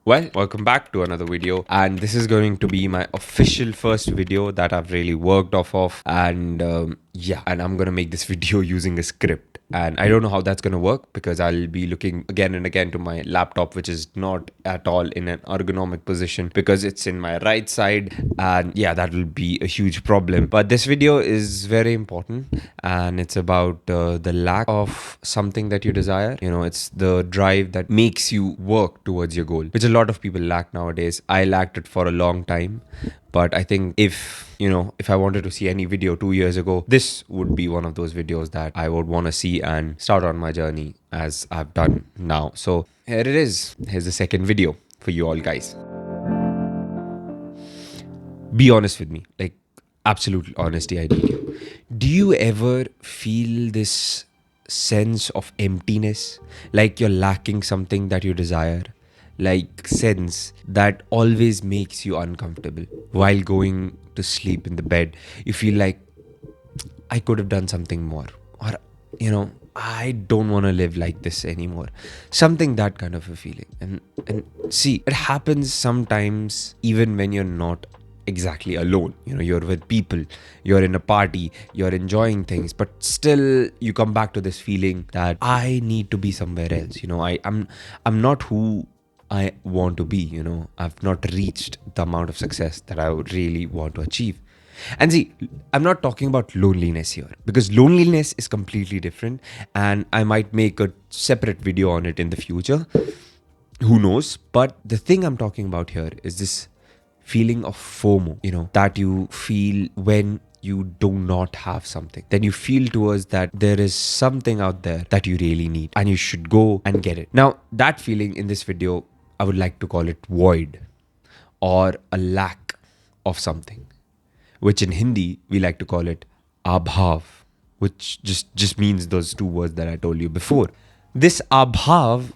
Well, welcome back to another video, and this is going to be my official first video that I've really worked off of. And and I'm gonna make this video using a script. And I don't know how that's gonna work because I'll be looking again and again to my laptop, which is not at all in an ergonomic position because it's in my right side, and yeah, that will be a huge problem. But this video is very important, and it's about the lack of something that you desire. It's the drive that makes you work towards your goal, which a lot of people lack nowadays. I lacked it for a long time, but I think if I wanted to see any video 2 years ago, this would be one of those videos that I would want to see and start on my journey as I've done now. So here it is. Here's the second video for you all guys. Be honest with me, like absolute honesty, I need you. Do you ever feel this sense of emptiness, like you're lacking something that you desire? Like sense that always makes you uncomfortable while going to sleep in the bed. You feel like I could have done something more, or I don't want to live like this anymore. Something that kind of a feeling. And see, it happens sometimes even when you're not exactly alone. You're with people, you're in a party, you're enjoying things, but still you come back to this feeling that I need to be somewhere else. I'm not who I want to be. I've not reached the amount of success that I would really want to achieve. And see, I'm not talking about loneliness here because loneliness is completely different, and I might make a separate video on it in the future. Who knows? But the thing I'm talking about here is this feeling of FOMO, that you feel when you do not have something. Then you feel towards that there is something out there that you really need and you should go and get it. Now, that feeling in this video, I would like to call it void or a lack of something, which in Hindi we like to call it abhav, which just means those two words that I told you before. This abhav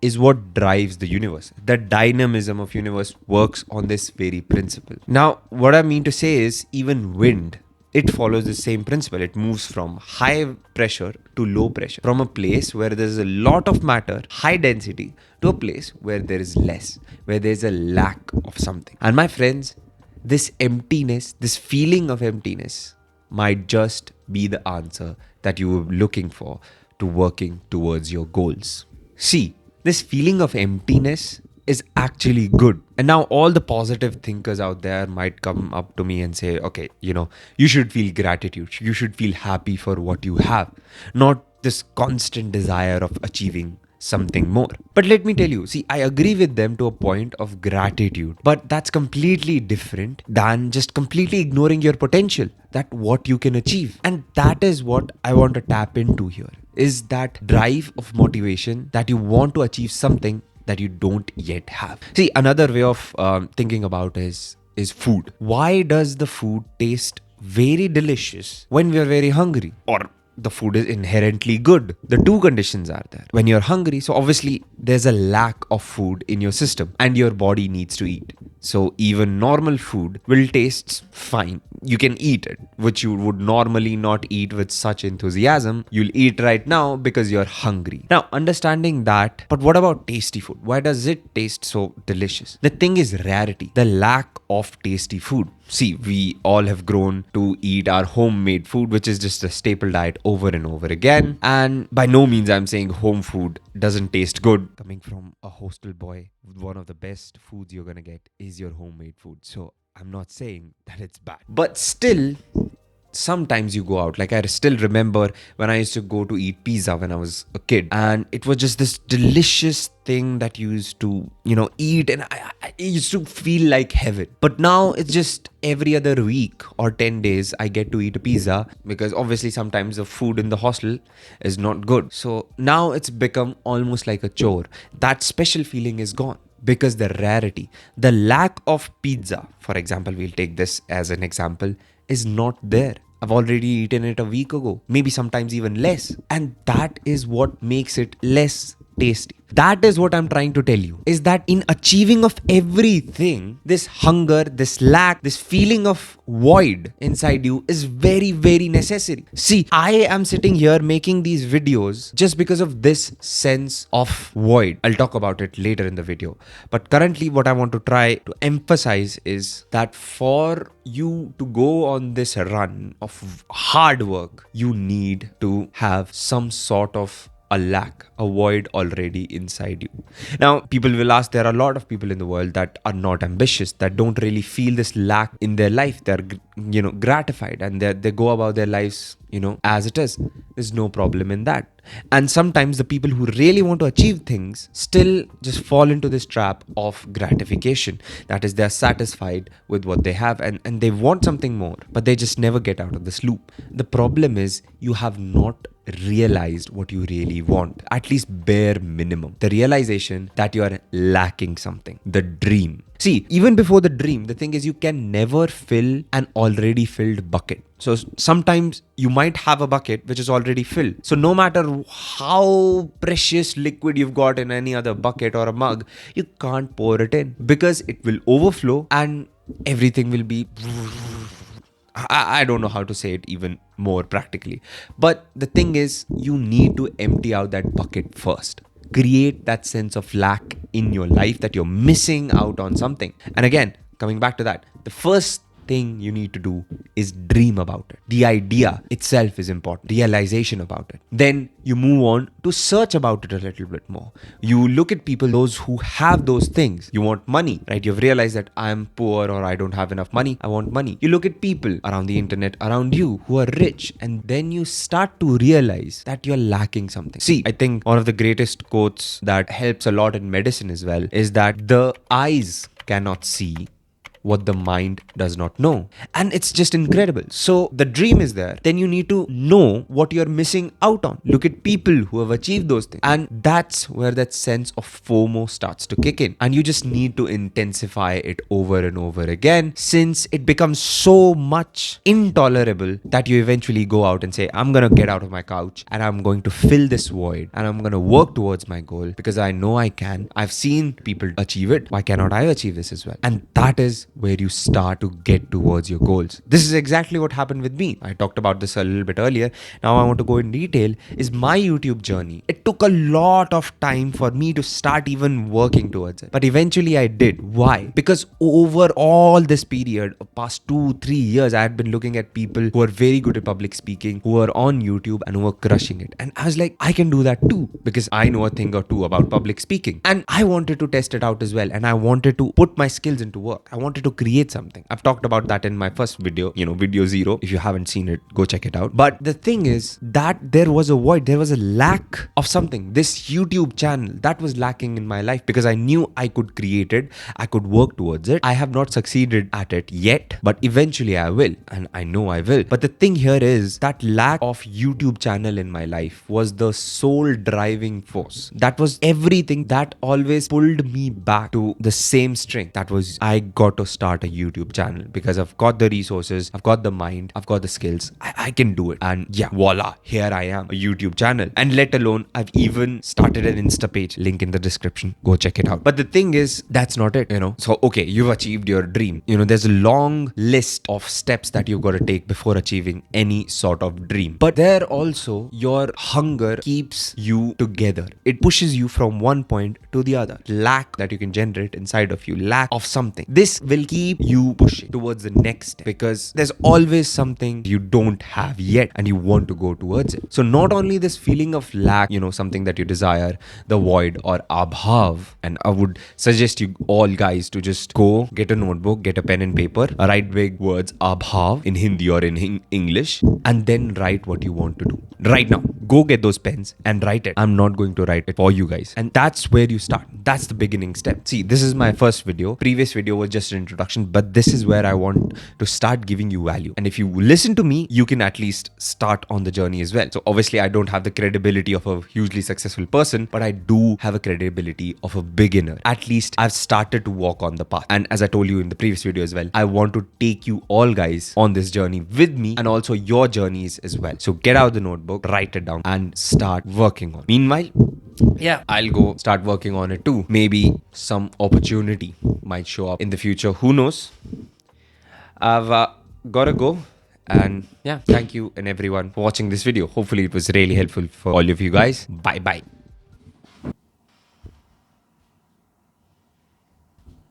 is what drives the universe. The dynamism of universe works on this very principle. Now, what I mean to say is even wind, it follows the same principle. It moves from high pressure to low pressure, from a place where there's a lot of matter, high density, to a place where there is less, where there's a lack of something. And my friends, this emptiness, this feeling of emptiness might just be the answer that you were looking for to working towards your goals. See, this feeling of emptiness is actually good. And now all the positive thinkers out there might come up to me and say, okay, you should feel gratitude. You should feel happy for what you have, not this constant desire of achieving something more. But let me tell you, see, I agree with them to a point of gratitude, but that's completely different than just completely ignoring your potential, that what you can achieve. And that is what I want to tap into here, is that drive of motivation that you want to achieve something that you don't yet have. See, another way of thinking about is food. Why does the food taste very delicious when we are very hungry? Or the food is inherently good. The two conditions are there. When you're hungry, so obviously there's a lack of food in your system and your body needs to eat. So even normal food will taste fine. You can eat it, which you would normally not eat with such enthusiasm. You'll eat right now because you're hungry. Now, understanding that, but what about tasty food? Why does it taste so delicious? The thing is rarity, the lack of tasty food. See, we all have grown to eat our homemade food, which is just a staple diet over and over again. And by no means I'm saying home food doesn't taste good. Coming from a hostel boy, one of the best foods you're gonna get is your homemade food. So I'm not saying that it's bad. But still, sometimes you go out. Like I still remember when I used to go to eat pizza when I was a kid, and it was just this delicious thing that you used to eat, and I used to feel like heaven. But now it's just every other week or 10 days I get to eat a pizza, because obviously sometimes the food in the hostel is not good. So now it's become almost like a chore. That special feeling is gone because the rarity, the lack of pizza, for example, we'll take this as an example, is not there. I've already eaten it a week ago, maybe sometimes even less. And that is what makes it less tasty. That is what I'm trying to tell you, is that in achieving of everything, this hunger, this lack, this feeling of void inside you is very, very necessary. See, I am sitting here making these videos just because of this sense of void. I'll talk about it later in the video. But currently, what I want to try to emphasize is that for you to go on this run of hard work, you need to have some sort of a lack, a void already inside you. Now, people will ask, there are a lot of people in the world that are not ambitious, that don't really feel this lack in their life. They're, gratified, and they go about their lives, as it is. There's no problem in that. And sometimes the people who really want to achieve things still just fall into this trap of gratification. That is, they're satisfied with what they have, and they want something more, but they just never get out of this loop. The problem is you have not realized what you really want, at least bare minimum. The realization that you are lacking something, the dream. See, even before the dream, the thing is you can never fill an already filled bucket. So sometimes you might have a bucket which is already filled. So no matter how precious liquid you've got in any other bucket or a mug, you can't pour it in because it will overflow and everything will be... I don't know how to say it even more practically. But the thing is, you need to empty out that bucket first. Create that sense of lack in your life, that you're missing out on something. And again, coming back to that, the first thing you need to do is dream about it. The idea itself is important. Realization about it. Then you move on to search about it a little bit more. You look at people, those who have those things. You want money, right? You've realized that I'm poor or I don't have enough money. I want money. You look at people around the internet, around you, who are rich, and then you start to realize that you're lacking something. See, I think one of the greatest quotes that helps a lot in medicine as well is that the eyes cannot see what the mind does not know. And it's just incredible. So the dream is there. Then you need to know what you're missing out on. Look at people who have achieved those things. And that's where that sense of FOMO starts to kick in. And you just need to intensify it over and over again, since it becomes so much intolerable that you eventually go out and say, I'm going to get out of my couch and I'm going to fill this void and I'm going to work towards my goal because I know I can. I've seen people achieve it. Why cannot I achieve this as well? And that is where you start to get towards your goals. This is exactly what happened with me. I talked about this a little bit earlier. Now I want to go in detail. Is my YouTube journey. It took a lot of time for me to start even working towards it. But eventually I did. Why? Because over all this period, past 2-3 years, I had been looking at people who are very good at public speaking, who are on YouTube and who are crushing it. And I was like, I can do that too, because I know a thing or two about public speaking. And I wanted to test it out as well. And I wanted to put my skills into work. I wanted to create something. I've talked about that in my first video, video 0. If you haven't seen it, go check it out. But the thing is that there was a void, there was a lack of something. This YouTube channel, that was lacking in my life because I knew I could create it, I could work towards it. I have not succeeded at it yet, but eventually I will, and I know I will. But the thing here is that lack of YouTube channel in my life was the sole driving force. That was everything that always pulled me back to the same string. That was, I got to start a YouTube channel because I've got the resources, I've got the mind, I've got the skills, I can do it. And yeah, voila, here I am, a YouTube channel. And let alone, I've even started an Insta page, link in the description, go check it out. But the thing is, that's not it, So, okay, you've achieved your dream. There's a long list of steps that you've got to take before achieving any sort of dream. But there also, your hunger keeps you together. It pushes you from one point to the other. Lack that you can generate inside of you, lack of something. This will keep you pushing towards the next step because there's always something you don't have yet and you want to go towards it. So not only this feeling of lack, something that you desire, the void or abhav, and I would suggest you all guys to just go get a notebook, get a pen and paper, write big words abhav in Hindi or in English, and then write what you want to do. Right now, go get those pens and write it. I'm not going to write it for you guys. And that's where you start. That's the beginning step. See, this is my first video. Previous video was just an introduction, but this is where I want to start giving you value. And if you listen to me, you can at least start on the journey as well. So obviously I don't have the credibility of a hugely successful person, but I do have a credibility of a beginner. At least I've started to walk on the path. And as I told you in the previous video as well, I want to take you all guys on this journey with me and also your journeys as well. So get out the notebook, write it down and start working on. Meanwhile, yeah, I'll go start working on it too. Maybe some opportunity might show up in the future. Who knows? I've gotta go. And yeah, thank you and everyone for watching this video. Hopefully, it was really helpful for all of you guys. Bye bye.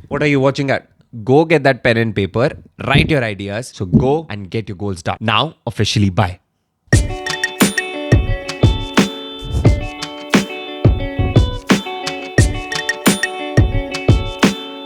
What are you watching at? Go get that pen and paper, write your ideas. So go and get your goals done. Now, officially, bye.